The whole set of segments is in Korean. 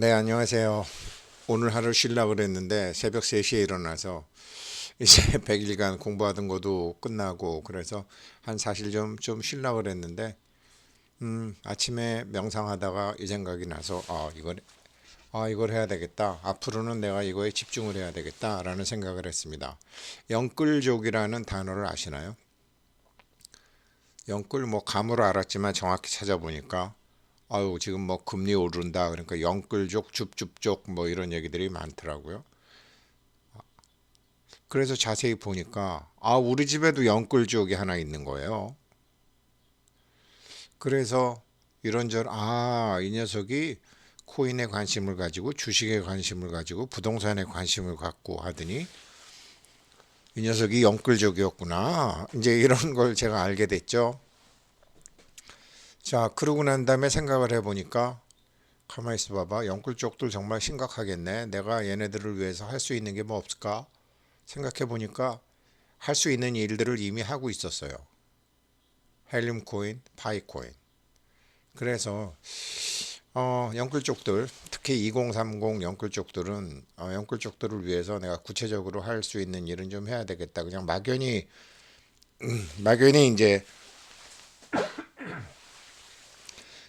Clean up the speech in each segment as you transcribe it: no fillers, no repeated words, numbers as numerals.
네, 안녕하세요. 오늘 하루 쉬려고 그랬는데 새벽 3시에 일어나서 이제 100일간 공부하던 것도 끝나고 그래서 한 사실 좀 쉬려고 그랬는데 아침에 명상하다가 이 생각이 나서 이걸 해야 되겠다. 앞으로는 내가 이거에 집중을 해야 되겠다라는 생각을 했습니다. 영끌족이라는 단어를 아시나요? 영끌 뭐 감으로 알았지만 정확히 찾아보니까 아유 지금 뭐 금리 오른다 그러니까 영끌족 줍줍족 뭐 이런 얘기들이 많더라고요. 그래서 자세히 보니까 우리 집에도 영끌족이 하나 있는 거예요. 그래서 이런저런 이 녀석이 코인에 관심을 가지고 주식에 관심을 가지고 부동산에 관심을 갖고 하더니 이 녀석이 영끌족이었구나. 이제 이런 걸 제가 알게 됐죠. 자, 그러고 난 다음에 생각을 해보니까 가만히 있어 봐봐. 영끌족들 정말 심각하겠네. 내가 얘네들을 위해서 할 수 있는 게 뭐 없을까? 생각해 보니까 할 수 있는 일들을 이미 하고 있었어요. 헬륨 코인, 파이 코인. 그래서 영끌족들, 특히 2030 영끌족들은 영끌족들을 위해서 내가 구체적으로 할 수 있는 일은 좀 해야 되겠다. 그냥 막연히 이제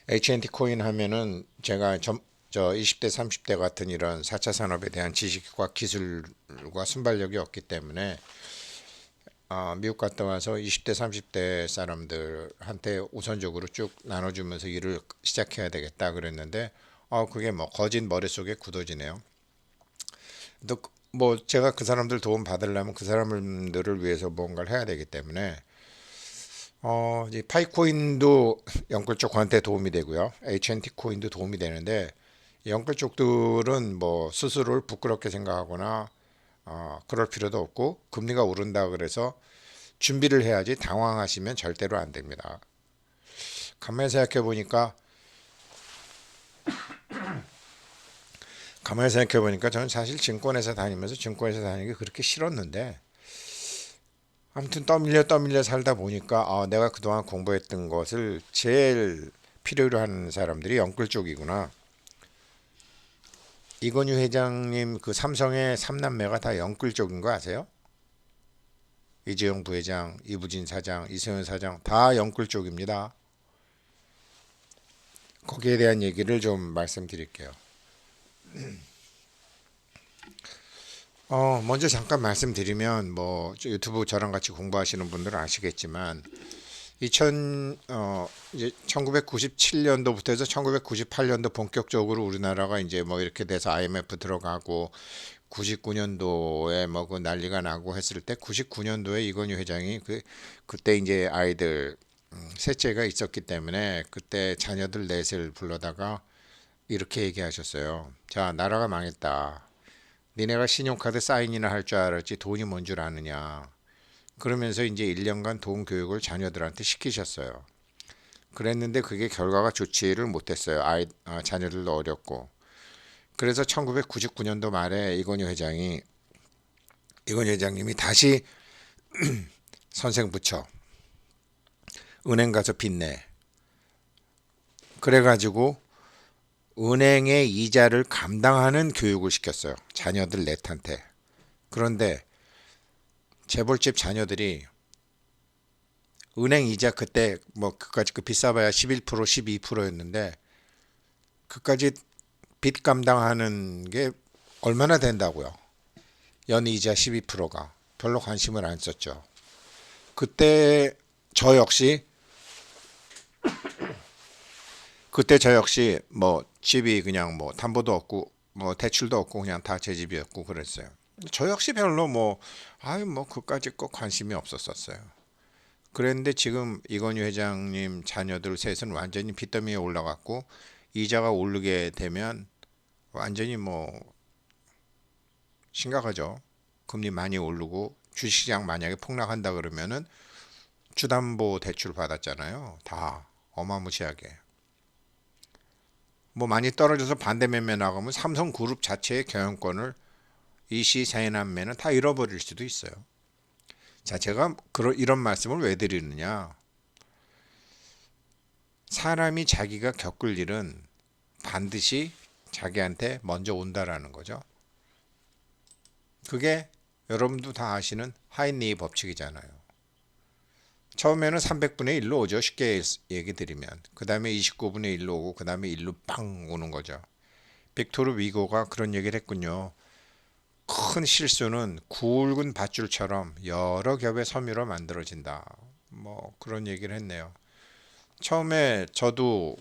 HNT 코인 하면은 제가 저 20대, 30대 같은 이런 4차 산업에 대한 지식과 기술과 순발력이 없기 때문에 미국 갔다 와서 20대, 30대 사람들한테 우선적으로 쭉 나눠주면서 일을 시작해야 되겠다 그랬는데, 그게 뭐 거진 머릿속에 굳어지네요. 또 뭐 제가 그 사람들 도움 받으려면 그 사람들을 위해서 뭔가를 해야 되기 때문에, 이 파이코인도 영끌 쪽한테 도움이 되고요. HNT 코인도 도움이 되는데, 영끌 쪽들은 뭐 스스로를 부끄럽게 생각하거나, 그럴 필요도 없고, 금리가 오른다 그래서 준비를 해야지 당황하시면 절대로 안 됩니다. 가만히 생각해 보니까 저는 사실 증권회사 다니면서 증권회사 다니는 게 그렇게 싫었는데 아무튼 떠밀려 살다 보니까 내가 그동안 공부했던 것을 제일 필요로 하는 사람들이 영끌 쪽이구나. 이건유 회장님 그 삼성의 삼남매가 다 영끌 쪽인 거 아세요? 이재용 부회장, 이부진 사장, 이세훈 사장 다 영끌 쪽입니다. 거기에 대한 얘기를 좀 말씀드릴게요. 먼저 잠깐 말씀드리면 뭐 유튜브 저랑 같이 공부하시는 분들은 아시겠지만 이제 1997년도부터 해서 1998년도 본격적으로 우리나라가 이제 뭐 이렇게 돼서 IMF 들어가고 99년도에 뭐 그 난리가 나고 했을 때 99년도에 이건희 회장이 그때 이제 아이들 셋째가 있었기 때문에 그때 자녀들 넷을 불러다가 이렇게 얘기하셨어요. 자, 나라가 망했다. 니네가 신용카드 사인이나 할 줄 알았지 돈이 뭔 줄 아느냐. 그러면서 이제 1년간 돈 교육을 자녀들한테 시키셨어요. 그랬는데 그게 결과가 좋지를 못했어요. 자녀들도 어렸고. 그래서 1999년도 말에 이건희 회장님이 다시 선생 붙여 은행 가서 빚내. 그래가지고 은행의 이자를 감당하는 교육을 시켰어요. 자녀들 넷한테. 그런데 재벌집 자녀들이 은행 이자 그때 뭐 그까지 그 비싸봐야 11% 12%였는데 그까지 빚 감당하는 게 얼마나 된다고요? 연이자 12%가 별로 관심을 안 썼죠. 그때 저 역시 그때 저 역시 뭐 집이 그냥 뭐 담보도 없고 뭐 대출도 없고 그냥 다 제 집이었고 그랬어요. 저 역시 별로 뭐 그까지 꼭 관심이 없었었어요. 그랬는데 지금 이건희 회장님 자녀들 셋은 완전히 빚더미에 올라갔고 이자가 오르게 되면 완전히 뭐 심각하죠. 금리 많이 오르고 주식시장 만약에 폭락한다 그러면은 주담보 대출 받았잖아요. 다 어마무시하게. 뭐 많이 떨어져서 반대 매매 나가면 삼성그룹 자체의 경영권을 이시 세남매는 다 잃어버릴 수도 있어요. 자, 제가 이런 말씀을 왜 드리느냐? 사람이 자기가 겪을 일은 반드시 자기한테 먼저 온다라는 거죠. 그게 여러분도 다 아시는 하인리히 법칙이잖아요. 처음에는 300분의 1로 오죠. 쉽게 얘기 드리면. 그 다음에 29분의 1로 오고 그 다음에 1로 빵 오는 거죠. 빅토르 위고가 그런 얘기를 했군요. 큰 실수는 굵은 밧줄처럼 여러 겹의 섬유로 만들어진다. 뭐 그런 얘기를 했네요. 처음에 저도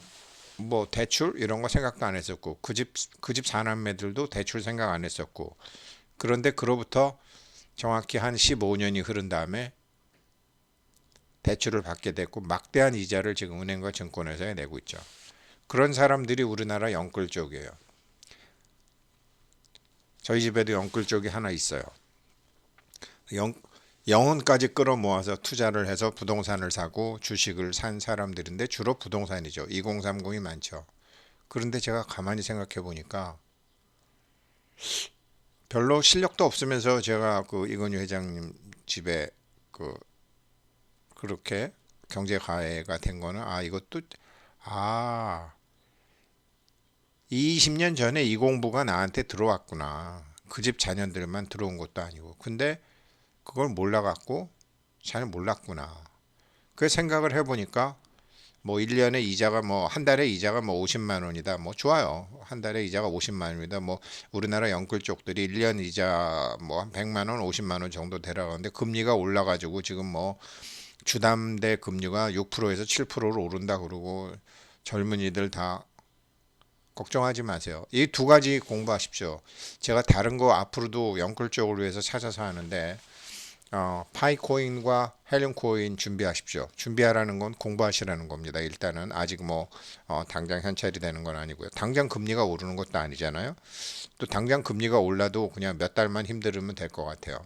뭐 대출 이런 거 생각도 안 했었고 그 집 사남매들도 대출 생각 안 했었고 그런데 그로부터 정확히 한 15년이 흐른 다음에 대출을 받게 됐고 막대한 이자를 지금 은행과 증권회사에 내고 있죠. 그런 사람들이 우리나라 영끌 쪽이에요. 저희 집에도 영끌 쪽이 하나 있어요. 영혼까지 끌어모아서 투자를 해서 부동산을 사고 주식을 산 사람들인데 주로 부동산이죠. 2030이 많죠. 그런데 제가 가만히 생각해 보니까 별로 실력도 없으면서 제가 그 이건희 회장님 집에 그 그렇게 경제 가해가 된 거는 이것도 아 20년 전에 이 공부가 나한테 들어왔구나. 그 집 자녀들만 들어온 것도 아니고. 근데 그걸 몰라갖고 잘 몰랐구나. 그 생각을 해보니까 뭐 1년에 이자가 뭐 한 달에 이자가 뭐 50만 원이다. 뭐 좋아요. 한 달에 이자가 50만 원이다. 뭐 우리나라 영끌 쪽들이 1년 이자 뭐 한 100만 원, 50만 원 정도 되라가는데 금리가 올라가지고 지금 뭐 주담대 금리가 6%에서 7%로 오른다 그러고 젊은이들 다 걱정하지 마세요. 이 두 가지 공부하십시오. 제가 다른 거 앞으로도 영끌 쪽을 위해서 찾아서 하는데 파이코인과 헬륨코인 준비하십시오. 준비하라는 건 공부하시라는 겁니다. 일단은 아직 뭐 당장 현찰이 되는 건 아니고요. 당장 금리가 오르는 것도 아니잖아요. 또 당장 금리가 올라도 그냥 몇 달만 힘들으면 될 것 같아요.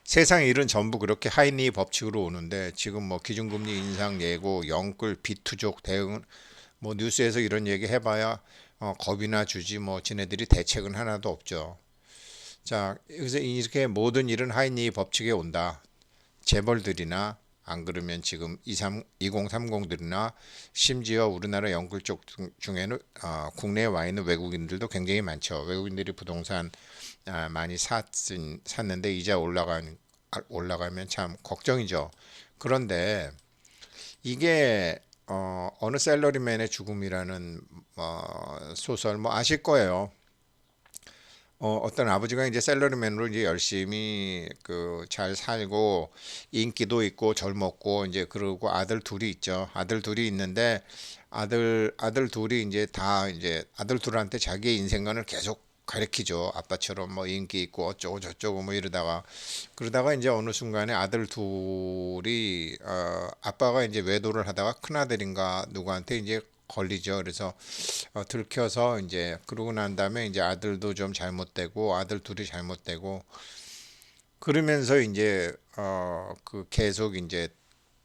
세상 일은 전부 그렇게 하이니 법칙으로 오는데 지금 뭐 기준금리 인상 예고, 영끌, 비투족 대응 뭐 뉴스에서 이런 얘기 해봐야 겁이나 주지 뭐 지네들이 대책은 하나도 없죠. 자, 그래서 이렇게 모든 일은 하이니 법칙에 온다. 재벌들이나 안 그러면 지금 2030들이나 심지어 우리나라 영끌 쪽 중에는 국내에 와 있는 외국인들도 굉장히 많죠. 외국인들이 부동산 많이 샀는데 이자 올라가면 참 걱정이죠. 그런데 이게 어느 셀러리맨의 죽음이라는 소설 뭐 아실 거예요. 어떤 아버지가 이제 샐러리맨으로 이제 열심히 그 잘 살고 인기도 있고 젊었고 이제 그러고 아들 둘이 있죠. 아들 둘이 있는데 아들 둘이 이제 아들 둘한테 자기의 인생관을 계속 가르치죠. 아빠처럼 뭐 인기 있고 어쩌고 저쩌고 뭐 이러다가 그러다가 이제 어느 순간에 아들 둘이 아빠가 이제 외도를 하다가 큰아들인가 누구한테 이제 걸리죠. 그래서 들켜서 이제 그러고 난 다음에 이제 아들도 좀 잘못되고 아들 둘이 잘못되고 그러면서 이제 그 계속 이제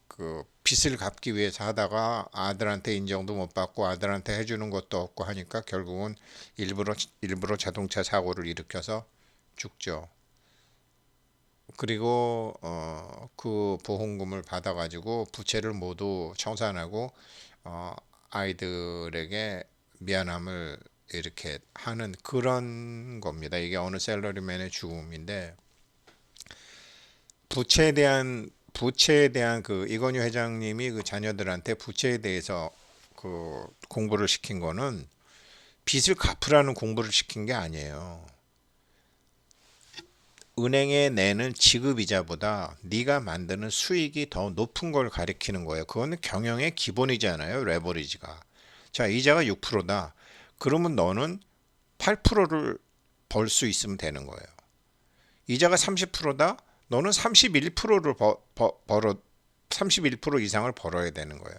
그 빚을 갚기 위해서 하다가 아들한테 인정도 못 받고 아들한테 해주는 것도 없고 하니까 결국은 일부러 자동차 사고를 일으켜서 죽죠. 그리고 그 보험금을 받아가지고 부채를 모두 청산하고 어, 아이들에게 미안함을 이렇게 하는 그런 겁니다. 이게 어느 셀러리맨의 죽음인데 부채에 대한 그 이건희 회장님이 그 자녀들한테 부채에 대해서 그 공부를 시킨 거는 빚을 갚으라는 공부를 시킨 게 아니에요. 은행에 내는 지급이자보다 네가 만드는 수익이 더 높은 걸 가리키는 거예요. 그거는 경영의 기본이잖아요. 레버리지가. 자, 이자가 6%다. 그러면 너는 8%를 벌 수 있으면 되는 거예요. 이자가 30%다. 너는 31%를 벌어 31% 이상을 벌어야 되는 거예요.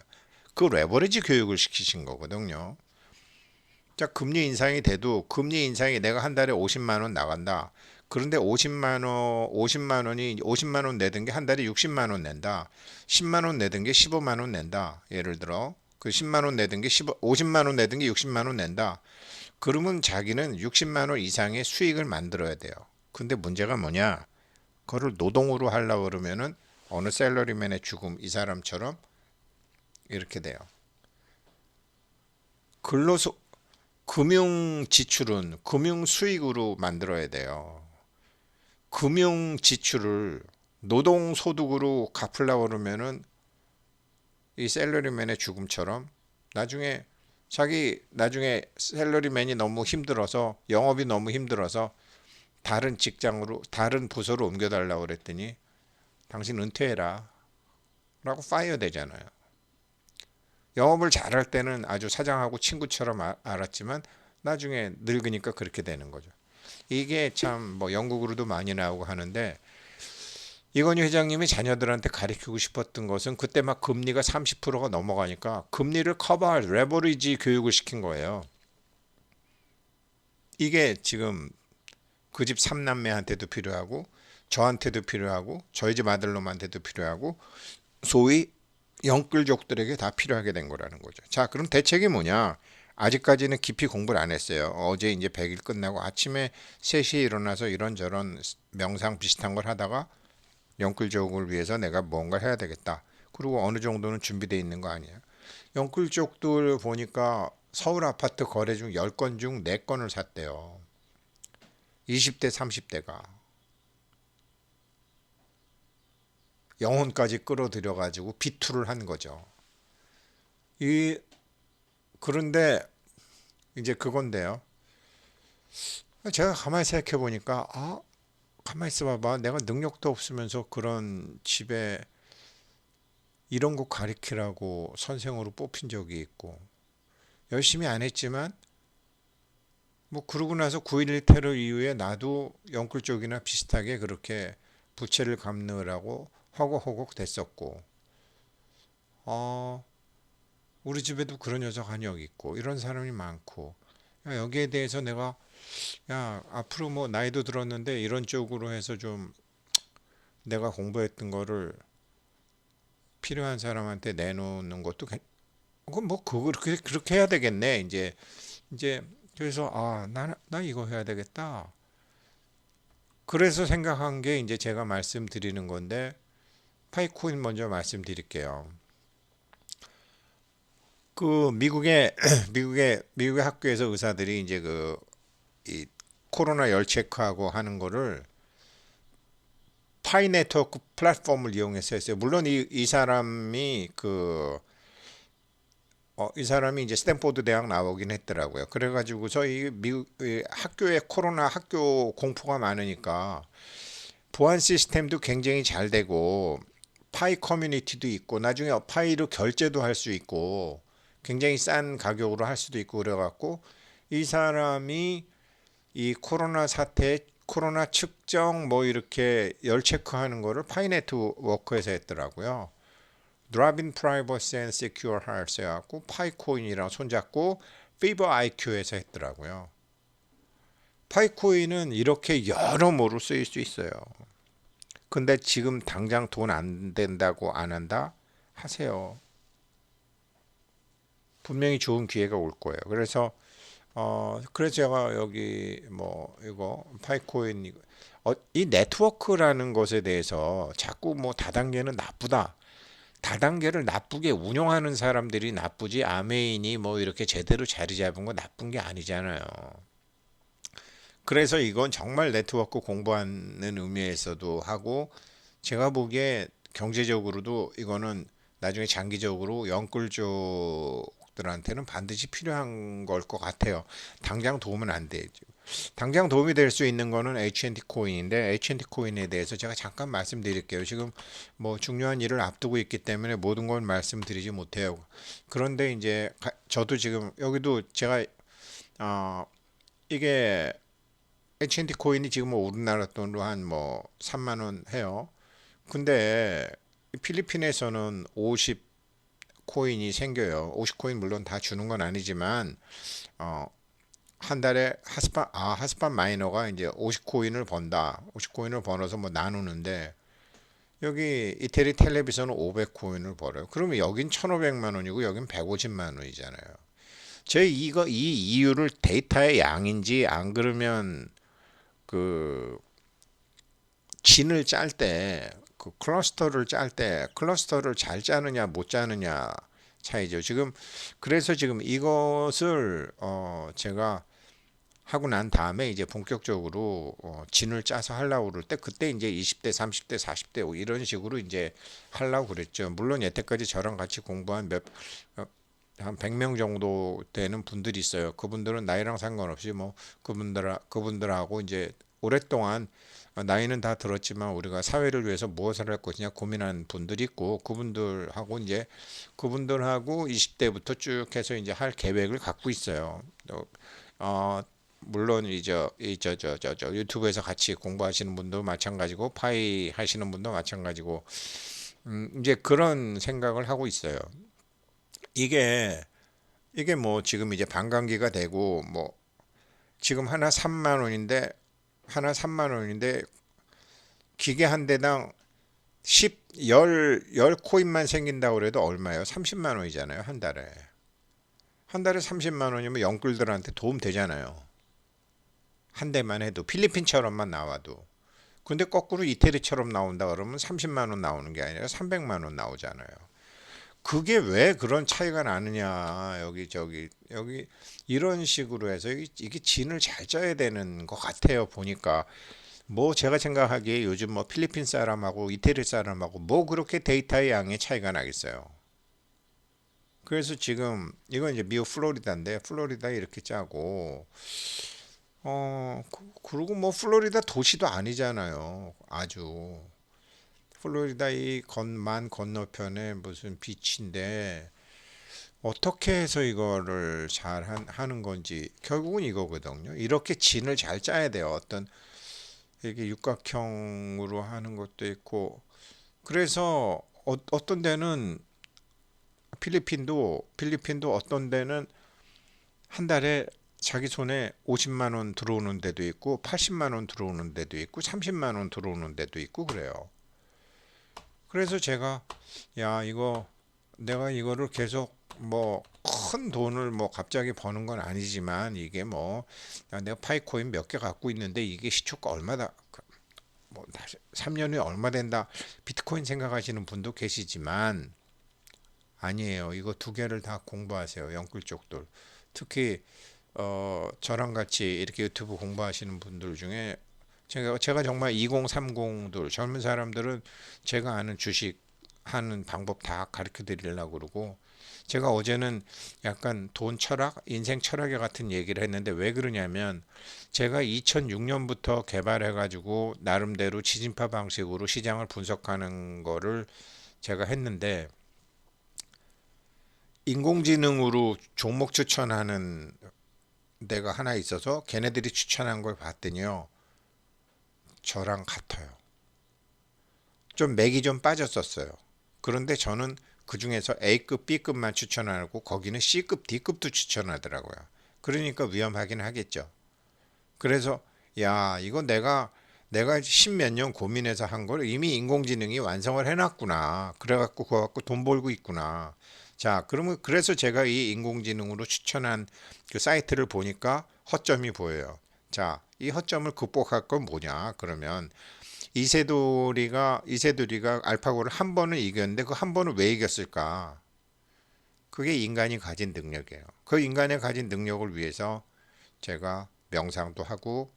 그 레버리지 교육을 시키신 거거든요. 자, 금리 인상이 돼도 금리 인상이 내가 한 달에 50만 원 나간다. 그런데 50만 원 내던 게 한 달에 60만 원 낸다. 10만 원 내던 게 15만 원 낸다. 예를 들어 그 10만 원 내던 게 50만 원 내던 게 60만 원 낸다. 그러면 자기는 60만 원 이상의 수익을 만들어야 돼요. 근데 문제가 뭐냐? 그거를 노동으로 하려고 그러면은 어느 셀러리맨의 죽음 이 사람처럼 이렇게 돼요. 근로소 금융 지출은 금융 수익으로 만들어야 돼요. 금융 지출을 노동 소득으로 갚으려고 그러면은 이 셀러리맨의 죽음처럼 나중에 나중에 셀러리맨이 너무 힘들어서 영업이 너무 힘들어서 다른 직장으로 다른 부서로 옮겨달라고 그랬더니 당신 은퇴해라 라고 파이어 되잖아요. 영업을 잘할 때는 아주 사장하고 친구처럼 알았지만 나중에 늙으니까 그렇게 되는 거죠. 이게 참 뭐 영국으로도 많이 나오고 하는데 이건희 회장님이 자녀들한테 가르치고 싶었던 것은 그때 막 금리가 30%가 넘어가니까 금리를 커버할 레버리지 교육을 시킨 거예요. 이게 지금 그 집 3남매한테도 필요하고 저한테도 필요하고 저희 집 아들놈한테도 필요하고 소위 영끌족들에게 다 필요하게 된 거라는 거죠. 자, 그럼 대책이 뭐냐? 아직까지는 깊이 공부를 안 했어요. 어제 이제 100일 끝나고 아침에 3시에 일어나서 이런저런 명상 비슷한 걸 하다가 영끌족을 위해서 내가 뭔가 해야 되겠다. 그리고 어느 정도는 준비되어 있는 거 아니에요. 영끌족들 보니까 서울 아파트 거래 중 10건 중 4건을 샀대요. 20대, 30대가. 영혼까지 끌어들여가지고 비투를 한 거죠. 이, 그런데 이제 그건데요. 제가 가만히 생각해 보니까, 가만히 있어 봐봐. 내가 능력도 없으면서 그런 집에 이런 거 가르치라고 선생으로 뽑힌 적이 있고, 열심히 안 했지만, 뭐 그러고 나서 9.11 테러 이후에 나도 영끌 쪽이나 비슷하게 그렇게 부채를 갚느라고 허걱허걱 됐었고, 어, 우리 집에도 그런 여자 간역 있고, 이런 사람이 많고, 야, 여기에 대해서 내가, 야, 앞으로 뭐 나이도 들었는데 이런 쪽으로 해서 좀 내가 공부했던 거를 필요한 사람한테 내놓는 것도, 그건 뭐, 그렇게 해야 되겠네. 이제, 그래서, 나 이거 해야 되겠다. 그래서 생각한 게 이제 제가 말씀드리는 건데, 파이코인 먼저 말씀드릴게요. 그 미국의 미국의 학교에서 의사들이 이제 이 코로나 열 체크하고 하는 거를 파이 네트워크 플랫폼을 이용해서 했어요. 물론 이 사람이 이 사람이 이제 스탠포드 대학 나오긴 했더라고요. 그래가지고서 이 미국 이 학교에 코로나 학교 공포가 많으니까 보안 시스템도 굉장히 잘 되고 파이 커뮤니티도 있고 나중에 파이로 결제도 할 수 있고 굉장히 싼 가격으로 할 수도 있고 그래갖고 이 사람이 이 코로나 사태 코로나 측정 뭐 이렇게 열 체크하는 거를 파이 네트워크에서 했더라고요. 드랍인 프라이버시 앤 세큐어 할스 해갖고 파이코인이랑 손잡고 피버 IQ에서 했더라고요. 파이코인은 이렇게 여러모로 쓰일 수 있어요. 근데 지금 당장 돈 안 된다고 안 한다? 하세요. 분명히 좋은 기회가 올 거예요. 그래서 제가 여기 뭐 이거 파이코인 이 네트워크라는 것에 대해서 자꾸 뭐 다단계는 나쁘다. 다단계를 나쁘게 운영하는 사람들이 나쁘지 아메인이 뭐 이렇게 제대로 자리 잡은 거 나쁜 게 아니잖아요. 그래서 이건 정말 네트워크 공부하는 의미에서도 하고 제가 보기에 경제적으로도 이거는 나중에 장기적으로 영끌족들한테는 반드시 필요한 걸 것 같아요. 당장 도움은 안 되죠. 당장 도움이 될 수 있는 거는 H&T 코인인데 H&T 코인에 대해서 제가 잠깐 말씀드릴게요. 지금 뭐 중요한 일을 앞두고 있기 때문에 모든 걸 말씀드리지 못해요. 그런데 이제 저도 지금 여기도 제가 어, 이게 H&T 코인이 지금 뭐 우리나라 돈으로 한 뭐 3만 원 해요. 근데 필리핀에서는 50 코인이 생겨요. 50 코인 물론 다 주는 건 아니지만 어, 한 달에 핫스팟 마이너가 이제 50 코인을 번다. 50 코인을 벌어서 뭐 나누는데 여기 이태리 텔레비전은 500 코인을 벌어요. 그러면 여긴 1,500만 원이고 여긴 150만 원이잖아요. 제 이 이유를 데이터의 양인지 안 그러면 그 진을 짤 때, 그 클러스터를 짤 때, 클러스터를 잘 짜느냐, 못 짜느냐, 차이죠. 지금 그래서 지금 이것을 제가 하고 난 다음에 이제 본격적으로 진을 짜서 하려고 그럴 때 그때 이제 20대, 30대, 40대 이런 식으로 이제 하려고 그랬죠. 물론 여태까지 저랑 같이 공부한 한 100명 정도 되는 분들이 있어요. 그분들은 나이랑 상관없이 뭐 그분들하고 이제 오랫동안 나이는 다 들었지만 우리가 사회를 위해서 무엇을 할 것이냐 고민하는 분들이 있고 그분들하고 이제 그분들하고 20대부터 쭉 해서 이제 할 계획을 갖고 있어요. 어, 물론 이저 유튜브에서 같이 공부하시는 분도 마찬가지고 파이 하시는 분도 마찬가지고 이제 그런 생각을 하고 있어요. 이게 이게 뭐 지금 이제 반감기가 되고 뭐 지금 하나 3만 원인데 기계 한 대당 10 코인만 생긴다고 그래도 얼마예요? 30만 원이잖아요, 한 달에. 한 달에 30만 원이면 영끌들한테 도움 되잖아요. 한 대만 해도 필리핀처럼만 나와도. 근데 거꾸로 이태리처럼 나온다 그러면 30만 원 나오는 게 아니라 300만 원 나오잖아요. 그게 왜 그런 차이가 나느냐. 여기 이런 식으로 해서 이게 진을 잘 짜야 되는 것 같아요. 보니까 뭐 제가 생각하기에 요즘 뭐 필리핀 사람하고 이태리 사람하고 뭐 그렇게 데이터의 양의 차이가 나겠어요. 그래서 지금 이건 이제 미국 플로리다인데 플로리다 이렇게 짜고 그리고 뭐 플로리다 도시도 아니잖아요. 아주 플로리다 이 건만 건너편에 무슨 비치인데 어떻게 해서 이거를 잘 하는 건지 결국은 이거거든요. 이렇게 진을 잘 짜야 돼요. 어떤 이렇게 육각형으로 하는 것도 있고 그래서 어떤 데는 필리핀도 어떤 데는 한 달에 자기 손에 50만 원 들어오는 데도 있고 80만 원 들어오는 데도 있고 30만 원 들어오는 데도 있고 그래요. 그래서 제가 야 이거 내가 이거를 계속 뭐 큰 돈을 뭐 갑자기 버는 건 아니지만 이게 뭐 내가 파이코인 몇 개 갖고 있는데 이게 시초가 얼마다 뭐 3년 후에 얼마 된다 비트코인 생각하시는 분도 계시지만 아니에요. 이거 두 개를 다 공부하세요. 영끌 쪽들. 특히 저랑 같이 이렇게 유튜브 공부하시는 분들 중에 제가 정말 2030들 젊은 사람들은 제가 아는 주식 하는 방법 다 가르쳐 드리려고 그러고 제가 어제는 약간 돈 철학, 인생 철학에 같은 얘기를 했는데 왜 그러냐면 제가 2006년부터 개발해 가지고 나름대로 지진파 방식으로 시장을 분석하는 거를 제가 했는데 인공지능으로 종목 추천하는 데가 하나 있어서 걔네들이 추천한 걸 봤더니요. 저랑 같아요. 좀 맥이 좀 빠졌었어요. 그런데 저는 그 중에서 A급, B급만 추천하고 거기는 C급, D급도 추천하더라고요. 그러니까 위험하긴 하겠죠. 그래서 야, 이거 내가 십몇 년 고민해서 한 걸 이미 인공지능이 완성을 해놨구나. 그래갖고 그거 갖고 돈 벌고 있구나. 자, 그러면 그래서 제가 이 인공지능으로 추천한 그 사이트를 보니까 허점이 보여요. 자, 이 허점을 극복할 건 뭐냐? 그러면 이세돌이가 알파고를 한 번은 이겼는데 그 한 번을 왜 이겼을까? 그게 인간이 가진 능력이에요. 그 인간이 가진 능력을 위해서 제가 명상도 하고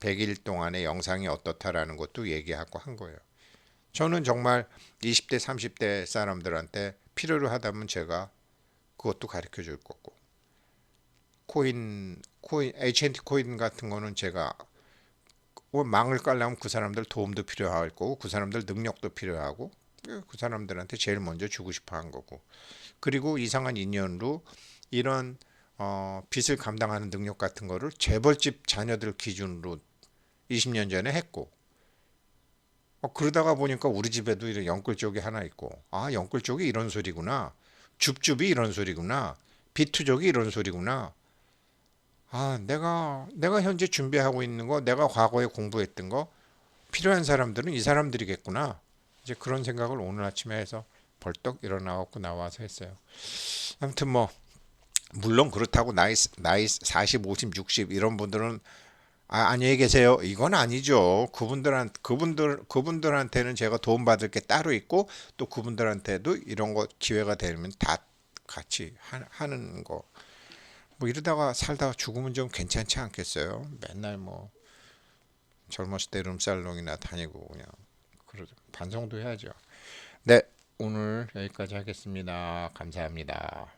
100일 동안의 영상이 어떻다라는 것도 얘기하고 한 거예요. 저는 정말 20대, 30대 사람들한테 필요로 하다면 제가 그것도 가르쳐 줄 거고. H&T 코인 같은 거는 제가 망을 깔려면 그 사람들 도움도 필요할 거고, 그 사람들 능력도 필요하고, 그 사람들한테 제일 먼저 주고 싶어 한 거고. 그리고 이상한 인연으로 이런 빚을 감당하는 능력 같은 거를 재벌집 자녀들 기준으로 20년 전에 했고 그러다가 보니까 우리 집에도 이런 영끌 쪽이 하나 있고 영끌 쪽이 이런 소리구나 줍줍이 이런 소리구나 비투족이 이런 소리구나 내가 현재 준비하고 있는 거 내가 과거에 공부했던 거 필요한 사람들은 이 사람들이겠구나 이제 그런 생각을 오늘 아침에 해서 벌떡 일어나갖고 나와서 했어요. 아무튼 뭐 물론 그렇다고 나이 40, 50, 60 이런 분들은 안녕히 계세요. 이건 아니죠. 그분들한테는 제가 도움받을 게 따로 있고 또 그분들한테도 이런 거 기회가 되면 다 같이 하는 거. 뭐 이러다가 살다가 죽으면 좀 괜찮지 않겠어요? 맨날 뭐 젊었을 때 룸살롱이나 다니고 그냥 반성도 해야죠. 네, 오늘 여기까지 하겠습니다. 감사합니다.